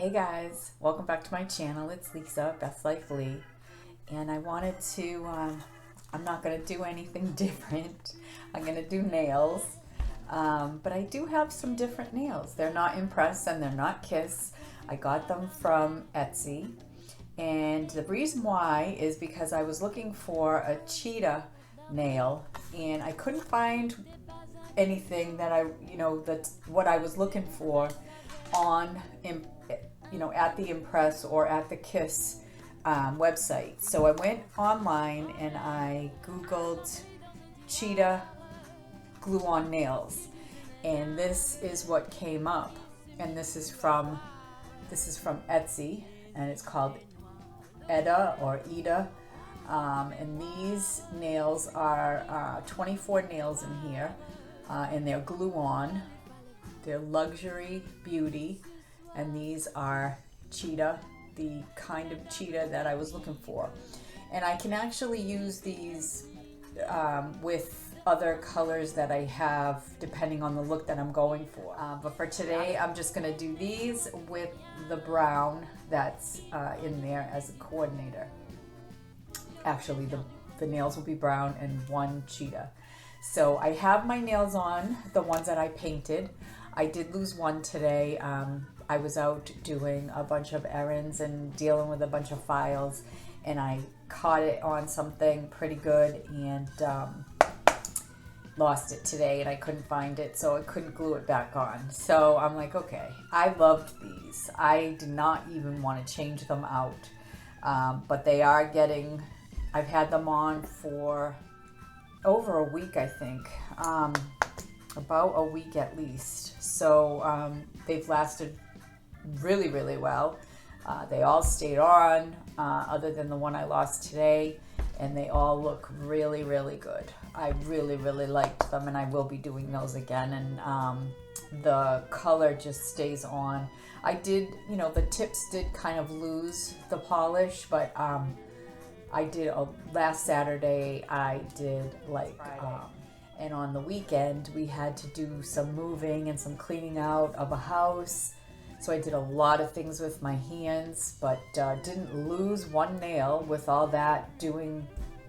Hey guys, welcome back to my channel. It's Lisa, Best Life Lee, and I wanted to, I'm not going to do anything different. I'm going to do nails, but I do have some different nails. They're not Impress and they're not Kiss. I got them from Etsy, and the reason why is because I was looking for a cheetah nail and I couldn't find anything that that's what I was looking for on at the Impress or at the Kiss website. So I went online and I googled cheetah glue-on nails, and this is what came up. And this is from Etsy, and it's called EDA or EDA. And these nails are 24 nails in here, and they're glue-on. They're Luxury Beauty, and these are Cheetah, the kind of cheetah that I was looking for. And I can actually use these with other colors that I have depending on the look that I'm going for. But for today, I'm just going to do these with the brown that's in there as a coordinator. Actually, the nails will be brown and one cheetah. So I have my nails on, the ones that I painted. I did lose one today. I was out doing a bunch of errands and dealing with a bunch of files, and I caught it on something pretty good and lost it today, and I couldn't find it, so I couldn't glue it back on. So I'm like, okay, I loved these. I did not even want to change them out, but they are getting, I've had them on for over a week, I think. About a week at least. So they've lasted really, really well. They all stayed on, other than the one I lost today, and they all look really, really good. I really, really liked them, and I will be doing those again. And the color just stays on. I did, the tips did kind of lose the polish, but I did last Saturday. I did and on the weekend we had to do some moving and some cleaning out of a house. So I did a lot of things with my hands, but didn't lose one nail with all that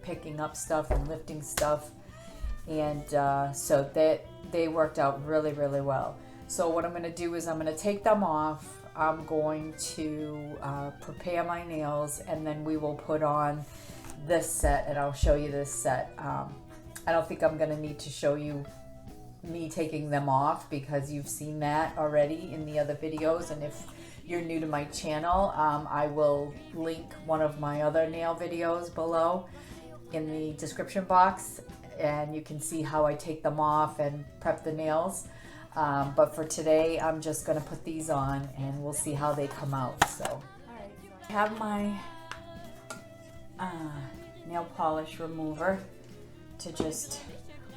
picking up stuff and lifting stuff. And so they worked out really, really well. So what I'm going to do is I'm going to take them off. I'm going to prepare my nails, and then we will put on this set, and I'll show you this set. I don't think I'm going to need to show you me taking them off because you've seen that already in the other videos. And if you're new to my channel, I will link one of my other nail videos below in the description box, and you can see how I take them off and prep the nails. But for today, I'm just going to put these on and we'll see how they come out. So I have my nail polish remover to just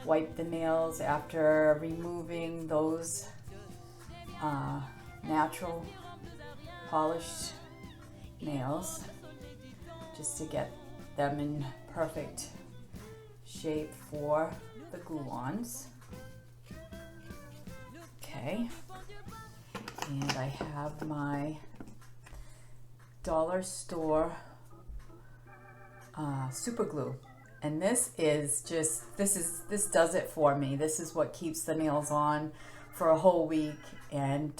wipe the nails after removing those natural polished nails, just to get them in perfect shape for the glue-ons. Okay, and I have my dollar store super glue. And this does it for me. This is what keeps the nails on for a whole week, and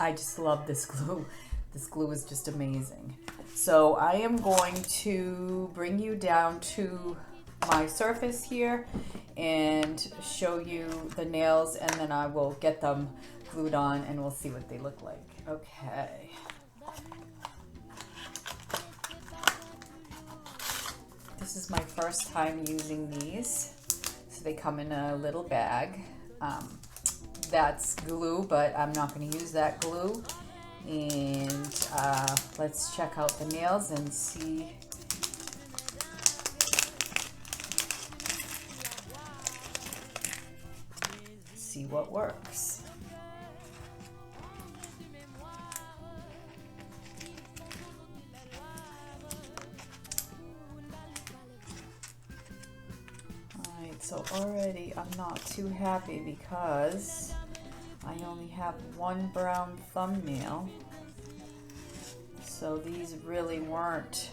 I just love this glue. This glue is just amazing. So I am going to bring you down to my surface here and show you the nails, and then I will get them glued on and we'll see what they look like. Okay. This is my first time using these. So they come in a little bag. That's glue, but I'm not going to use that glue. And let's check out the nails and see what works. So already I'm not too happy because I only have one brown thumbnail. So these really weren't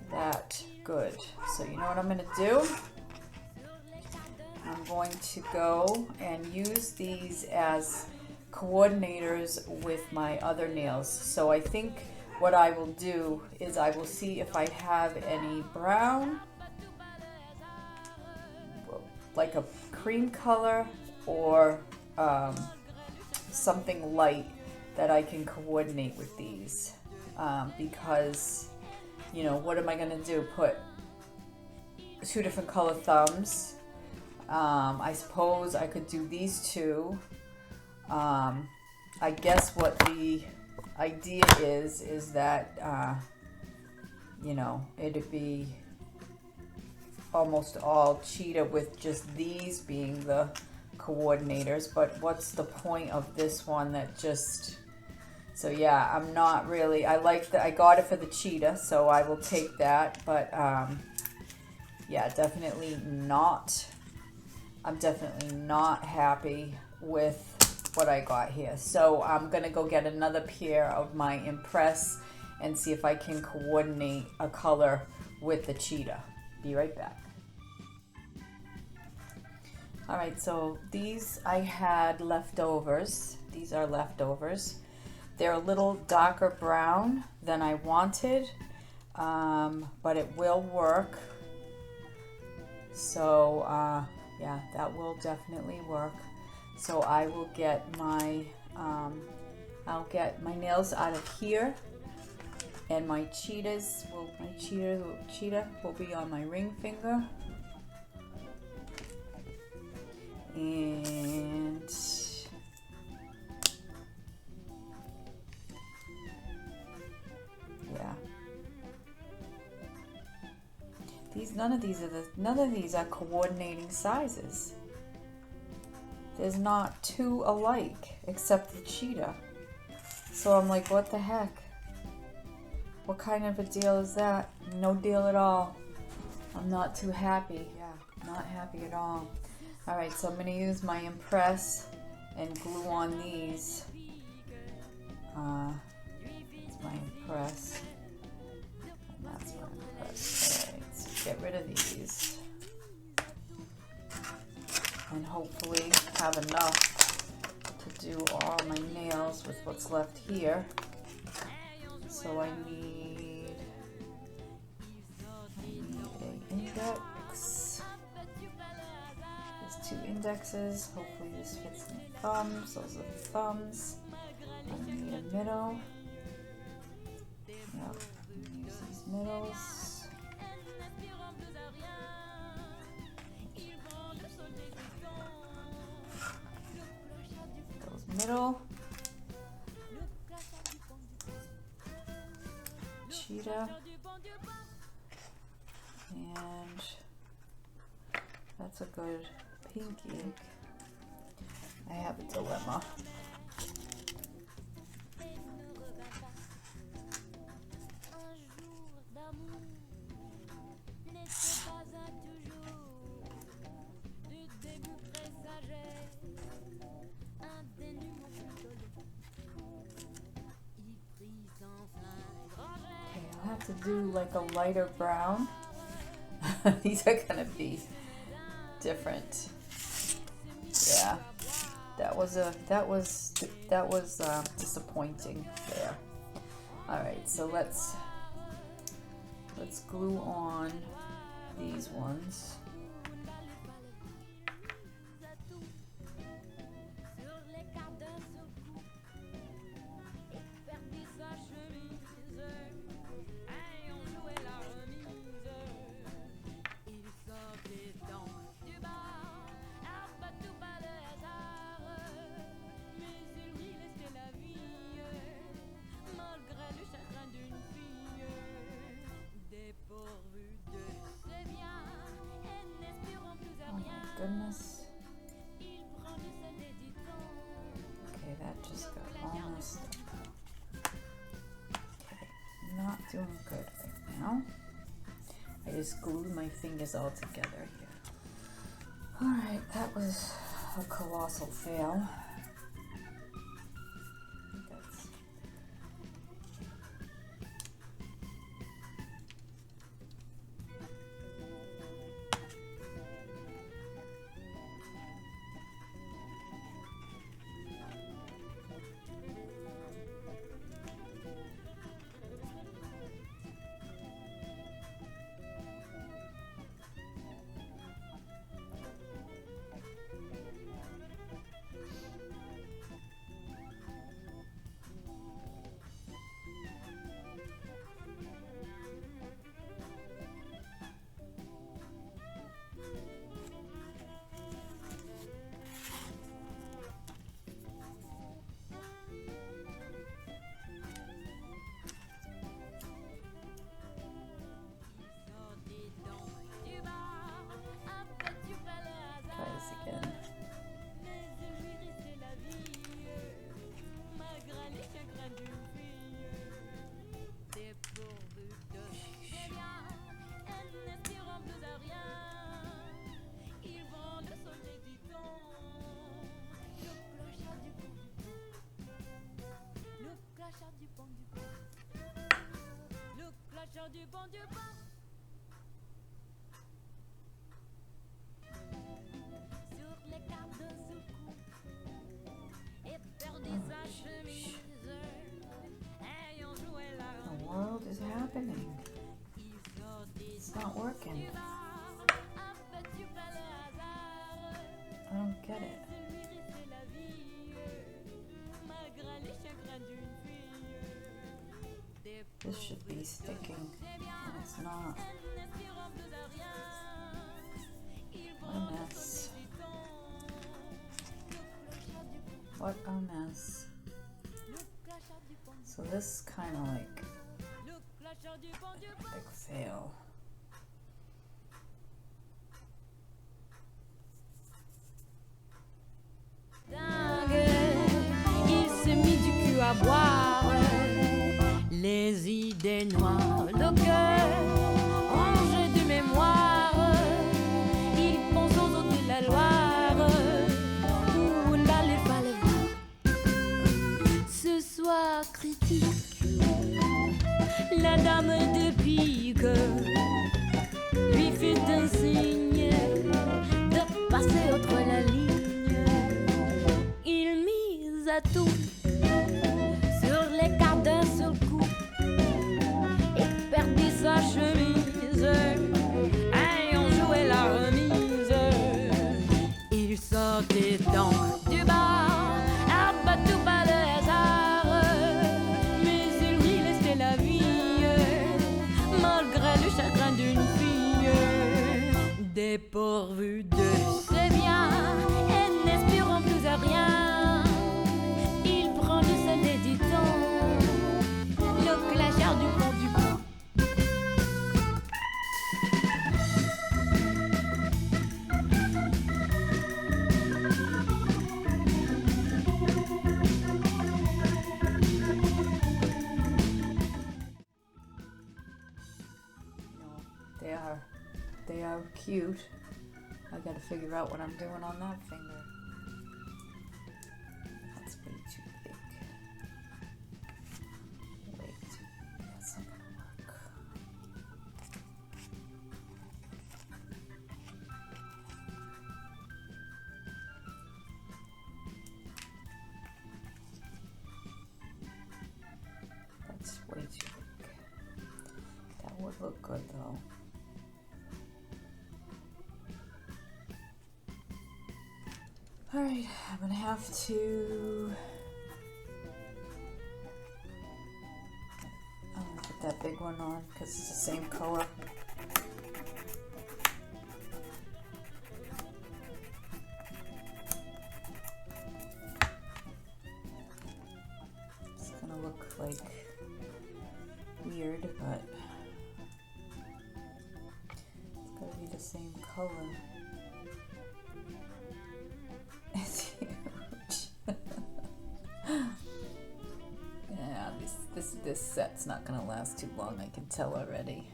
that good. So you know what I'm gonna do? I'm going to go and use these as coordinators with my other nails. So I think what I will do is I will see if I have any brown, like a cream color, or something light that I can coordinate with these. Because, you know, what am I gonna do? Put 2 different color thumbs. I suppose I could do these 2. I guess what the idea is that, you know, it'd be almost all Cheetah with just these being the coordinators. But what's the point of this one that just... So yeah, I'm not really... I got it for the Cheetah, so I will take that. But yeah, definitely not... I'm definitely not happy with what I got here. So I'm gonna go get another pair of my Impress and see if I can coordinate a color with the Cheetah. Be right back. All right, so these I had leftovers. These are leftovers. They're a little darker brown than I wanted, but it will work. So yeah, that will definitely work. So I will get my, I'll get my nails out of here, and my Cheetah will be on my ring finger. And yeah, none of these are coordinating sizes. There's not 2 alike except the Cheetah. So I'm like, what the heck? What kind of a deal is that? No deal at all. I'm not too happy. Yeah, not happy at all. All right, so I'm gonna use my Impress and glue on these. It's my Impress. And that's my Impress. All right, so get rid of these. And hopefully have enough to do all my nails with what's left here. So I need an index. There's 2 indexes. Hopefully this fits my thumbs. Those are the thumbs. I need a middle. Yep, use these middles. Middle, Cheetah, and that's a good pinky. I have a dilemma. To do like a lighter brown. These are gonna be different. Yeah, that was disappointing there. All right, so let's glue on these ones. Goodness. Okay, that just got all messed up. Okay, not doing good right now. I just glued my fingers all together here. Alright, that was a colossal fail. The world is happening. It's not working. I don't get it. This should be sticking, and it's not. What a mess. What a mess. So this kind of like big fail. Il s'est mis du cul à boire, les idées noires, le cœur rangé de mémoire. Il pense aux eaux de la Loire, où n'allait pas le voir. Ce soir critique, la dame de pique lui fit un signe de passer autre la ligne. Il mise à tout sur les cartes d'un seul coup et perdit sa chemise, ayant joué la remise. Il sortait donc du bar, abattu par le hasard, mais il lui laissait la vie, malgré le chagrin d'une fille. Dépourvu de ses biens et n'espérant plus à rien, il prend le seul éditant, le clasheur du pont du pont. They are cute. I gotta figure out what I'm doing on that finger. That's way too big. Wait, that's not gonna work. That's way too big. That would look good though. Alright, I'm gonna have to. I'm gonna put that big one on because it's the same color. It's gonna look like weird, but it's gotta be the same color. It's huge. Yeah, this set's not gonna last too long, I can tell already.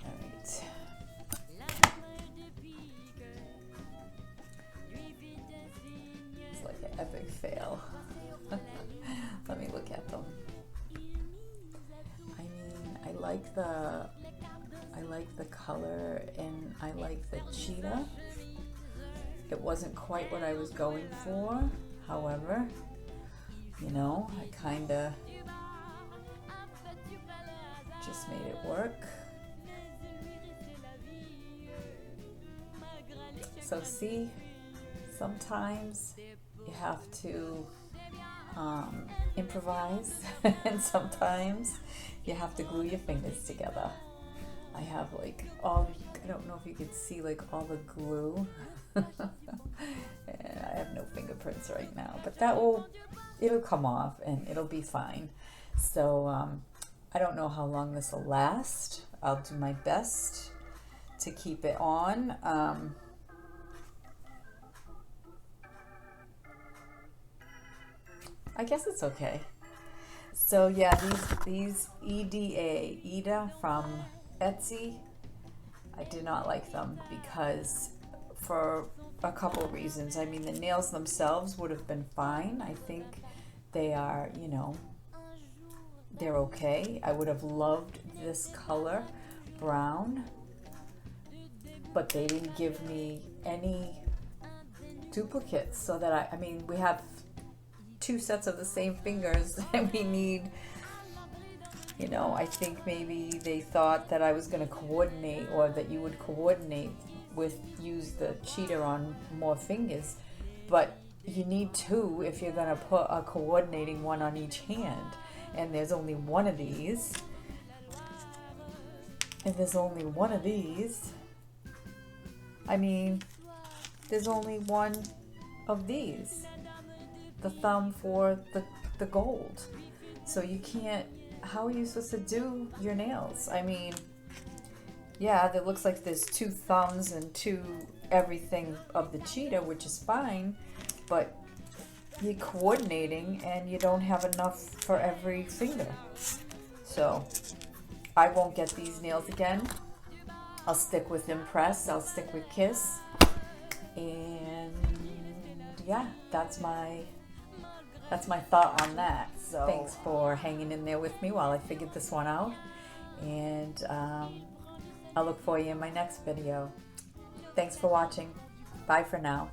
Alright. It's like an epic fail. Let me look at them. I mean, I like the color and I like the cheetah. It wasn't quite what I was going for. However, you know, I kinda just made it work. So see, sometimes you have to improvise and sometimes you have to glue your fingers together. I have like all, I don't know if you can see like all the glue. And I have no fingerprints right now, but it'll come off and it'll be fine. So I don't know how long this will last. I'll do my best to keep it on. I guess it's okay. So yeah, these EDA from Etsy, I did not like them because for a couple of reasons. I mean, the nails themselves would have been fine. I think they are, you know, they're okay. I would have loved this color, brown, but they didn't give me any duplicates, so that I mean, we have 2 sets of the same fingers and we need, you know, I think maybe they thought that I was going to coordinate, or that you would coordinate use the Cheetah on more fingers, but you need 2 if you're going to put a coordinating one on each hand, and there's only one of these, and there's only one of these. I mean, there's only one of these, the thumb for the gold, so you can't, how are you supposed to do your nails? I mean, yeah, it looks like there's 2 thumbs and 2 everything of the Cheetah, which is fine, but you're coordinating and you don't have enough for every finger. So I won't get these nails again. I'll stick with Impress, I'll stick with Kiss, and yeah, that's my thought on that. So thanks for hanging in there with me while I figured this one out, and I'll look for you in my next video. Thanks for watching. Bye for now.